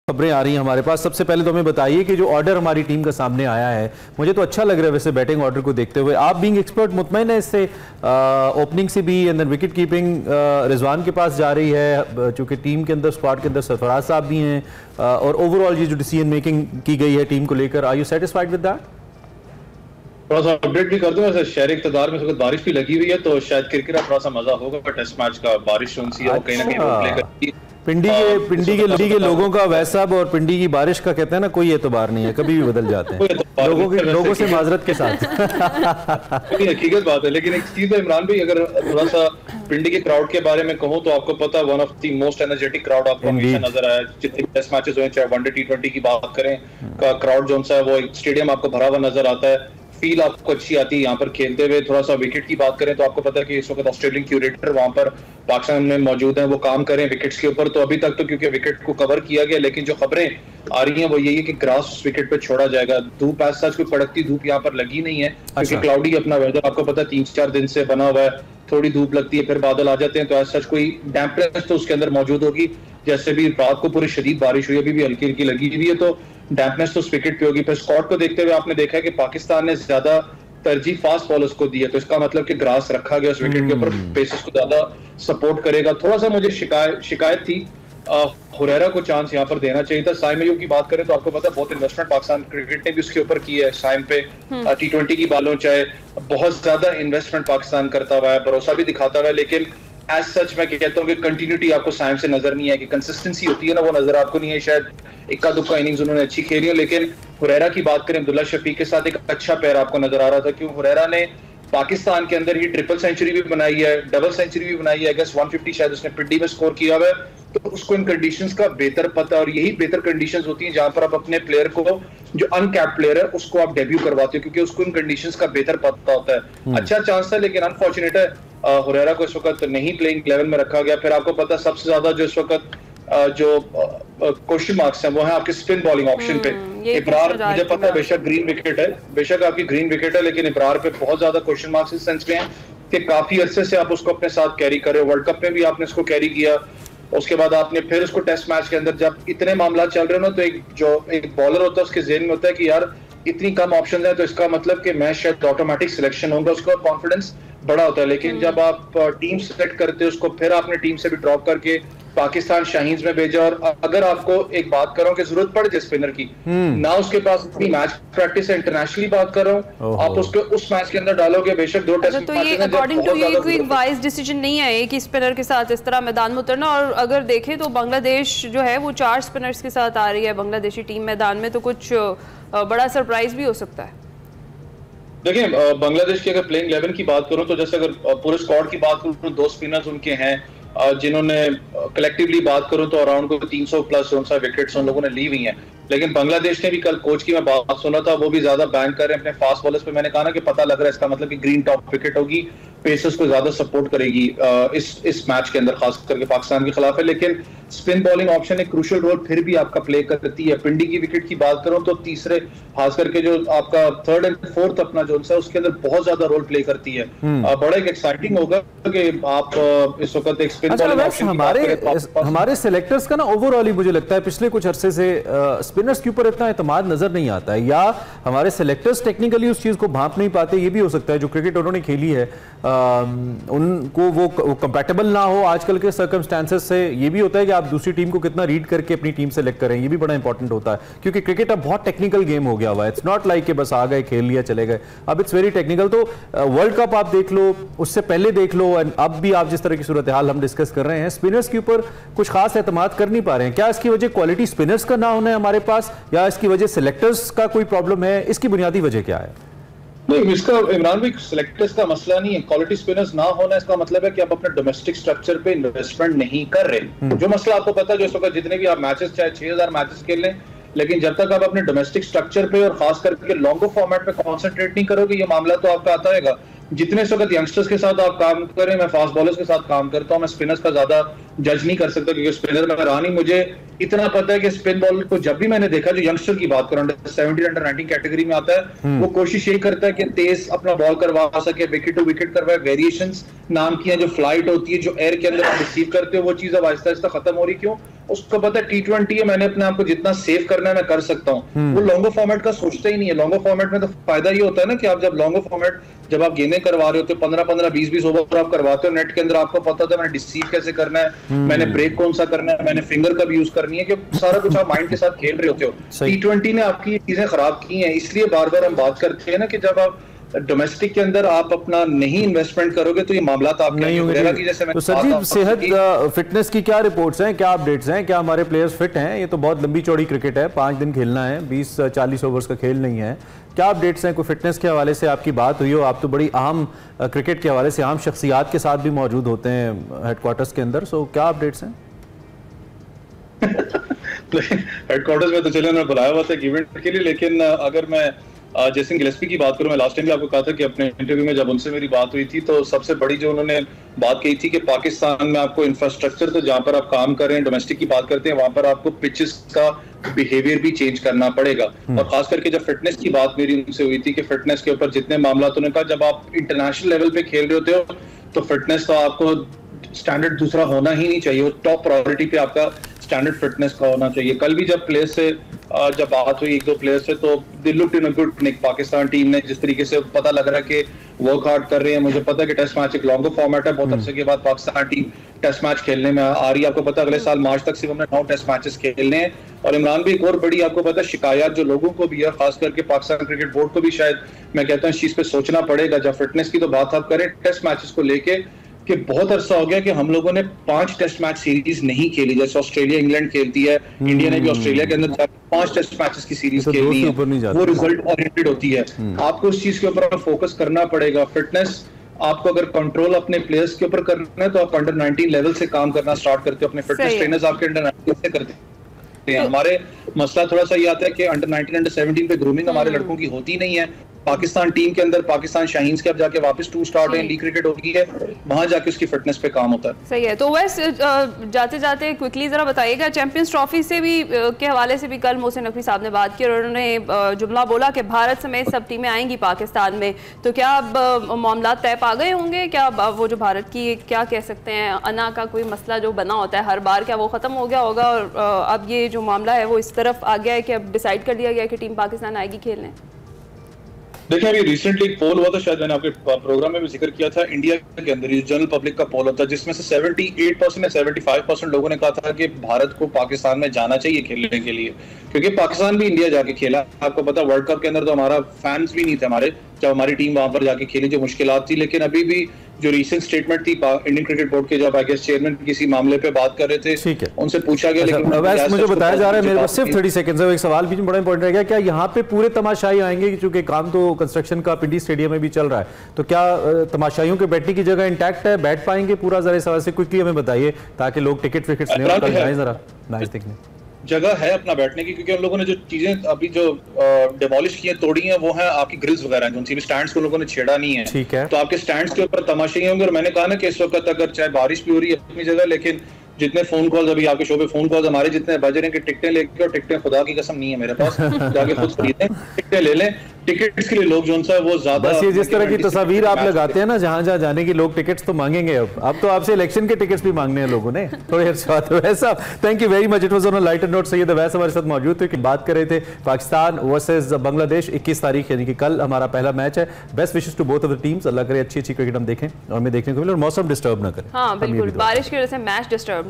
खबरें आ रही हैं हमारे पास। सबसे पहले तो हमें बताइए कि जो ऑर्डर हमारी टीम का सामने आया है, मुझे तो अच्छा लग रहा है वैसे बैटिंग ऑर्डर को देखते हुए। आप बीइंग एक्सपर्ट मुतमईन है इससे? ओपनिंग से भी and then wicket keeping Rizwan के पास जा रही है, चूंकि टीम के अंदर स्क्वाड के अंदर सरफराज साहब भी हैं, और ओवरऑल ये जो डिसीजन मेकिंग की गई है टीम को लेकर, are you satisfied with that? थोड़ा सा अपडेट भी कर दूं, वैसे शहर इक़्तिदार में इस वक्त बारिश भी लगी हुई है, तो शायद क्रिकेट का थोड़ा सा मजा होगा टेस्ट मैच का। बारिश सी है, कहीं ना कहीं रोक लेकर पिंडी के लोगों का वैसा और पिंडी की बारिश का कहते हैं ना, कोई एतबार नहीं है, कभी भी बदल जाते हैं लोगों से माजरत के साथ। हकीकत बात है। लेकिन एक चीज है इमरान भाई, अगर थोड़ा सा पिंडी के क्राउड के बारे में कहूं तो आपको पता है one of the most energetic crowd आपको हमेशा नजर आया। जितने टेस्ट मैचेस हुए, चाहे वनडे T20 की बात करें, का क्राउड जो है वो स्टेडियम आपको भरा हुआ नजर आता है, फील आपको अच्छी आती है यहाँ पर खेलते हुए। थोड़ा सा विकेट की बात करें तो आपको पता है कि इस वक्त ऑस्ट्रेलियन क्यूरेटर वहां पर पाकिस्तान में मौजूद हैं, वो काम करें विकेट्स के ऊपर। तो अभी तक तो क्योंकि विकेट को कवर किया गया, लेकिन जो खबरें आ रही हैं वो यही है कि ग्रास विकेट पे छोड़ा जाएगा। धूप ऐसा कोई कड़कती धूप यहाँ पर लगी नहीं है, क्योंकि क्लाउडी अपना वेदर आपको पता है 3-4 दिन से बना हुआ है। थोड़ी धूप लगती है, फिर बादल आ जाते हैं, तो ऐसा कोई डैम्पनेस तो उसके अंदर मौजूद होगी। जैसे भी रात को पूरी शदीद बारिश हुई, अभी भी हल्की हल्की लगी हुई है, तो डैम्पनेस तो उस विकेट पे होगी। फिर स्कॉट को देखते हुए आपने देखा है कि पाकिस्तान ने ज्यादा तरजीह फास्ट बॉलर्स को दी है, तो इसका मतलब कि ग्रास रखा गया उस विकेट के ऊपर, पेसर्स को ज्यादा सपोर्ट करेगा। थोड़ा सा मुझे शिकायत थी, हुरैरा को चांस यहाँ पर देना चाहिए था। साइम अयूब की बात करें तो आपको पता है बहुत इन्वेस्टमेंट पाकिस्तान क्रिकेट ने भी उसके ऊपर की है। साइम पे T20 की बालों चाहे बहुत ज्यादा इन्वेस्टमेंट पाकिस्तान करता हुआ है, भरोसा भी दिखाता हुआ है, लेकिन एज सच मैं कहता हूँ कि कंटिन्यूटी आपको साइम से नजर नहीं है, कि कंसिस्टेंसी होती है ना, वो नजर आपको नहीं है। शायद इक्का दुक्का इनिंग्स उन्होंने अच्छी खेली है, लेकिन हुरैरा की बात करें, अब्दुल्ला शफीक के साथ एक अच्छा पैर आपको नजर आ रहा था। क्यों? हुरैरा ने पाकिस्तान के अंदर ही ट्रिपल सेंचुरी भी बनाई है, डबल सेंचुरी भी बनाई है, 150 शायद उसने पिंडी में स्कोर किया हुआ है। तो उसको इन कंडीशंस का बेहतर पता है, और यही बेहतर कंडीशंस होती हैं जहां पर आप अपने प्लेयर को, जो अनकैप्ड प्लेयर है, उसको आप डेब्यू करवाते हो, क्योंकि उसको इन कंडीशंस का बेहतर पता होता है। अच्छा चांस था, लेकिन अनफॉर्चुनेट है हुरैरा को इस वक्त नहीं प्लेइंग 11 में रखा गया। फिर आपको पता सबसे ज्यादा जो इस वक्त जो क्वेश्चन मार्क्स हैं वो है आपके स्पिन बॉलिंग ऑप्शन पे। इब्रार मुझे पता है बेशक ग्रीन विकेट है, बेशक आपकी ग्रीन विकेट है, लेकिन इब्रार पे बहुत ज्यादा क्वेश्चन मार्क्स इस सेंस में हैं कि काफी अरसे से आप उसको अपने साथ कैरी करे। वर्ल्ड कप में भी आपने इसको कैरी किया, उसके बाद आपने फिर उसको टेस्ट मैच के अंदर, जब इतने मामला चल रहे हो ना, तो एक बॉलर होता है उसके ज़हन में होता है कि यार इतनी कम ऑप्शन है, तो इसका मतलब कि मैं शायद ऑटोमेटिक सिलेक्शन होगा, उसका कॉन्फिडेंस बड़ा होता है। लेकिन जब आप टीम सेलेक्ट करते हो, उसको फिर आपने टीम से भी ड्रॉप करके पाकिस्तान शाहीन्स में भेजा, और अगर आपको एक बात कर रहा हूं कि जरूरत पड़ जाए स्पिनर की, ना उसके पास इतनी मैच प्रैक्टिस है, इंटरनेशनली बात कर रहा हूं, आप उसको उस मैच के अंदर डालोगे, बेशक 2 टेस्ट तो ये अकॉर्डिंग टू ये कोई वाइज डिसीजन नहीं है कि स्पिनर के साथ इस तरह मैदान में उतरना। और अगर देखें तो बांग्लादेश जो है वो 4 स्पिनर्स के साथ आ रही है बांग्लादेशी टीम मैदान में, तो कुछ बड़ा सरप्राइज भी हो सकता है। देखिए, बांग्लादेश की अगर प्लेइंग 11 की बात करूं तो जैसे अगर पूरे स्क्वाड की बात करूं तो 2 स्पिनर्स उनके हैं, जिन्होंने कलेक्टिवली बात करूं तो अराउंड 300 प्लस विकेट्स उन लोगों ने ली हुई हैं। लेकिन बांग्लादेश ने भी, कल कोच की मैं बात सुना था, वो भी ज्यादा बैंक कर रहे हैं अपने फास्ट बॉलर्स पे। मैंने कहा ना कि पता लग रहा है इसका मतलब कि ग्रीन टॉप विकेट होगी, पेसर्स को ज्यादा सपोर्ट करेगी इस मैच के अंदर, खास करके पाकिस्तान के खिलाफ है। लेकिन स्पिन बॉलिंग ऑप्शन एक क्रूशियल रोल फिर भी आपका प्ले करती है। पिंडी की विकेट की बात करूं तो तीसरे, खास करके जो आपका 3rd एंड 4th अपना जो है उसके अंदर बहुत ज्यादा रोल प्ले करती है। बड़ा एक एक्साइटिंग होगा कि आप इस वक्त एक स्पिन बॉलिंग ऑप्शन हमारे सिलेक्टर्स का ना ओवरऑल ही मुझे लगता है पिछले कुछ अरसे से स्पिनर्स के ऊपर इतना एतमाद नजर नहीं आता है, या हमारे सिलेक्टर्स टेक्निकली उस चीज को भांप नहीं पाते। ये भी हो सकता है जो क्रिकेट उन्होंने खेली है उनको वो कंपैटिबल ना हो आजकल के सर्कमस्टेंसेस से। ये भी होता है कि आप दूसरी टीम को कितना रीड करके अपनी टीम सेलेक्ट करें, ये भी बड़ा इंपॉर्टेंट होता है, क्योंकि क्रिकेट अब बहुत टेक्निकल गेम हो गया हुआ है। इट्स नॉट लाइक कि बस आ गए खेल लिया चले गए, अब इट्स वेरी टेक्निकल। तो वर्ल्ड कप आप देख लो, उससे पहले देख लो, अब भी आप जिस तरह की सूरत हाल हम डिस्कस कर रहे हैं, स्पिनर्स के ऊपर कुछ खास एतमाद कर नहीं पा रहे हैं। क्या इसकी वजह क्वालिटी स्पिनर्स का ना होना है हमारे पास, या इसकी वजह सिलेक्टर्स का कोई प्रॉब्लम है? इसकी बुनियादी वजह क्या है? नहीं, इसका इमरान भाई सिलेक्टर्स का मसला नहीं है, क्वालिटी स्पिनर्स ना होना इसका मतलब है कि आप अपने डोमेस्टिक स्ट्रक्चर पे इन्वेस्टमेंट नहीं कर रहे। जो मसला आपको पता है, जो इस वक्त जितने भी आप मैचेस, चाहे 6000 मैचेस खेल लें, लेकिन जब तक आप अपने डोमेस्टिक स्ट्रक्चर पे और खास करके लॉन्गर फॉर्मेट पे कॉन्सेंट्रेट नहीं करोगे, ये मामला तो आपका आता रहेगा। जितने इस वक्त यंगस्टर्स के साथ आप काम करें, मैं फास्ट बॉलर्स के साथ काम करता हूं, मैं स्पिनर्स का ज्यादा जज नहीं कर सकता, क्योंकि स्पिनर में रहा नहीं। मुझे इतना पता है कि स्पिन बॉलर को जब भी मैंने देखा, जो यंगस्टर की बात करूं, अंडर 17 अंडर 19 कैटेगरी में आता है, वो कोशिश यही करता है कि तेज अपना बॉल करवा सके, विकेट टू विकेट करवाए। वेरिएशंस नाम की है, जो फ्लाइट होती है, जो एयर के अंदर आप रिसीव करते हो, वो चीज अब आहिस्ता आहिस्ता खत्म हो रही। क्यों? उसको पता है T20 है, मैंने अपने आप को जितना सेव करना है मैं कर सकता हूँ। वो लॉन्गो फॉर्मेट का सोचता ही नहीं है। लॉन्गो फॉर्मेट में तो फायदा ये होता है ना कि आप जब लॉन्गो फॉर्मेट जब आप गेंदें करवा रहे होते हो 15-15 20-20 ओवर आप करवाते हो नेट के अंदर, आपको पता था मैंने डिसीव कैसे करना है, मैंने ब्रेक कौन सा करना है, मैंने फिंगर कब यूज करनी है, कि सारा कुछ आप माइंड के साथ खेल रहे होते हो। T20 ने आपकी ये चीजें खराब की हैं, इसलिए बार बार हम बात करते हैं ना कि जब आप डोमेस्टिक के अंदर आप अपना नहीं इन्वेस्टमेंट करोगे तो ये मामला आपके नहीं होंगे। जैसे मैं तो सर सेहत फिटनेस की क्या रिपोर्ट्स हैं, क्या अपडेट्स हैं, क्या हमारे प्लेयर्स फिट हैं? ये तो बहुत लंबी चौड़ी क्रिकेट है, 5 दिन खेलना है, 20-40 ओवर्स का खेल नहीं है। क्या अपडेट्स हैं? कोई फिटनेस के हवाले से आपकी बात हुई हो? आप तो बड़ी अहम क्रिकेट के हवाले से अहम शख्सियात के साथ भी मौजूद होते हैं हेडक्वार्टर्स के अंदर, सो क्या अपडेट्स हैं? हेडक्वार्टर्स में तो चले उन्होंने बुलाया हुआ था इवेंट के लिए, लेकिन अगर मैं जैसे गिलेस्पी की बात करूं, मैं लास्ट टाइम भी आपको कहा था कि अपने इंटरव्यू में जब उनसे मेरी बात हुई थी तो सबसे बड़ी जो उन्होंने बात कही थी कि पाकिस्तान में आपको इंफ्रास्ट्रक्चर, तो जहां पर आप काम कर रहे हैं डोमेस्टिक की बात करते हैं, वहां पर आपको पिचेस का बिहेवियर भी चेंज करना पड़ेगा। और खास करके जब फिटनेस की बात मेरी उनसे हुई थी कि फिटनेस के ऊपर जितने मामला, उन्होंने कहा जब आप इंटरनेशनल लेवल पे खेल रहे होते हो तो फिटनेस तो आपको स्टैंडर्ड दूसरा होना ही नहीं चाहिए, वो टॉप प्रायोरिटी पे आपका स्टैंडर्ड फिटनेस का होना चाहिए। कल भी जब प्लेयर्स से जब बात हुई 1-2 प्लेयर्स से तो they looked in a good nick. Pakistan team ने जिस तरीके से पता लग रहा है कि वर्क हार्ड कर रहे हैं, मुझे पता है कि टेस्ट मैच एक लॉन्गर फॉर्मेट है, बहुत अरसे के बाद पाकिस्तान टीम टेस्ट मैच खेलने में आ रही है। आपको पता है अगले साल मार्च तक सिर्फ हमने 9 टेस्ट मैचेस खेलने हैं। और इमरान भी एक और बड़ी आपको पता है शिकायत जो लोगों को भी है, खास करके पाकिस्तान क्रिकेट बोर्ड को भी शायद मैं कहता हूँ इस चीज पे सोचना पड़ेगा। जब फिटनेस की तो बात आप करें टेस्ट मैचेस को लेके कि बहुत अरसा हो गया कि हम लोगों ने 5 टेस्ट मैच सीरीज नहीं खेली, जैसे ऑस्ट्रेलिया इंग्लैंड खेलती है, इंडिया ने भी ऑस्ट्रेलिया के अंदर 5 टेस्ट मैचेस की सीरीज खेलनी है, वो रिजल्ट ओरिएंटेड होती है। आपको उस चीज के ऊपर फोकस करना पड़ेगा। फिटनेस आपको अगर कंट्रोल अपने प्लेयर्स के ऊपर करना है तो आप अंडर 19 लेवल से काम करना स्टार्ट करते हो, अपने फिटनेस ट्रेनर्स आपके अंडर 19 से करते हैं। हमारे मसला थोड़ा सा ये आता है कि अंडर 19 अंडर 17 पे ग्रूमिंग हमारे लड़कों की होती नहीं है। पाकिस्तान टीम के अंदर पाकिस्तान शाहीन्स के अब जाके वापस 2 स्टार्ट है, लीग क्रिकेट होगी है, वहां जाके उसकी फिटनेस पे काम होता है। सही है। तो वैसे जाते जाते क्विकली जरा बताइएगा, चैंपियंस ट्रॉफी से भी के हवाले से भी कल मोहसिन नकवी साहब ने बात की और उन्होंने जुमला बोला कि भारत समेत सब टीमें आएंगी पाकिस्तान में, तो क्या अब मामला तय पा गए होंगे? क्या वो जो भारत की क्या कह सकते हैं अना का कोई मसला जो बना होता है हर बार, क्या वो खत्म हो गया होगा और अब ये जो मामला है वो इस तरफ आ गया है कि अब डिसाइड कर लिया गया कि टीम पाकिस्तान आएगी खेलने? देखिए अभी रिसेंटली एक पोल हुआ था, शायद मैंने आपके प्रोग्राम में भी जिक्र किया था, इंडिया के अंदर ये जनरल पब्लिक का पोल होता है जिसमें से 78% या 75% लोगों ने कहा था कि भारत को पाकिस्तान में जाना चाहिए खेलने के लिए, क्योंकि पाकिस्तान भी इंडिया जाके खेला। आपको पता वर्ल्ड कप के अंदर तो हमारा फैंस भी नहीं थे हमारे, जब हमारी टीम वहां पर जाके खेली जो मुश्किलात थी। लेकिन अभी भी जो रीसेंट स्टेटमेंट थी इंडियन क्रिकेट बोर्ड के, जब आई गेस चेयरमैन किसी मामले पे बात कर रहे थे, ठीक है, उनसे पूछा गया, लेकिन मुझे बताया जा रहा है, मेरे पास सिर्फ 30 सेकंड्स है, एक सवाल भी बड़ा इंपॉर्टेंट रहेगा, क्या यहाँ पे पूरे तमाशाई आएंगे? क्योंकि काम तो कंस्ट्रक्शन का पिंडी स्टेडियम में भी चल रहा है, तो क्या तमाशाइयों के बैठने की जगह इंटैक्ट है, बैठ पाएंगे पूरा? जरा सवाल से क्विकली हमें बताइए ताकि लोग टिकट विकेट लें, जरा मैच देखने जगह है अपना बैठने की, क्योंकि उन लोगों ने जो चीजें अभी जो डिमोलिश की है, तोड़ी हैं, वो है आपकी ग्रिल्स वगैरह, जो भी स्टैंड्स को लोगों ने छेड़ा नहीं है, ठीक है, तो आपके स्टैंड्स के ऊपर तमाशे होंगे। और मैंने कहा ना कि इस वक्त अगर चाहे बारिश भी हो रही है अपनी जगह, लेकिन जितने फोन कॉल्स अभी आपके शो पे फोन कॉल्स हमारे जितने बज रहे हैं कि टिकटें लेके, और टिकटें खुदा की कसम नहीं है मेरे पास, जाके खुद खरीदें, टिकटें ले लें। टिकट्स के लिए लोग जो है वो ज्यादा, बस ये जिस तरह की तस्वीर आप लगाते हैं ना, जहां जहां जाने की लोग टिकट्स तो मांगेंगे। अब तो आपसे इलेक्शन के टिकट्स भी मांगने हैं लोगों ने थोड़ी अच्छी बात है। वैसा thank you very much, it was on a lighter note. Syed Awais हमारे साथ मौजूद थे कि बात कर रहे थे पाकिस्तान वर्सेस बांग्लादेश 21 तारीख यानी कि कल हमारा पहला मैच है। Best wishes to both of the teams, Allah करे अच्छी क्रिकेट हम देखें और हमें देखने को मिले और मौसम डिस्टर्ब ना करें। हाँ बिल्कुल, बारिश की वजह से मैच डिस्टर्ब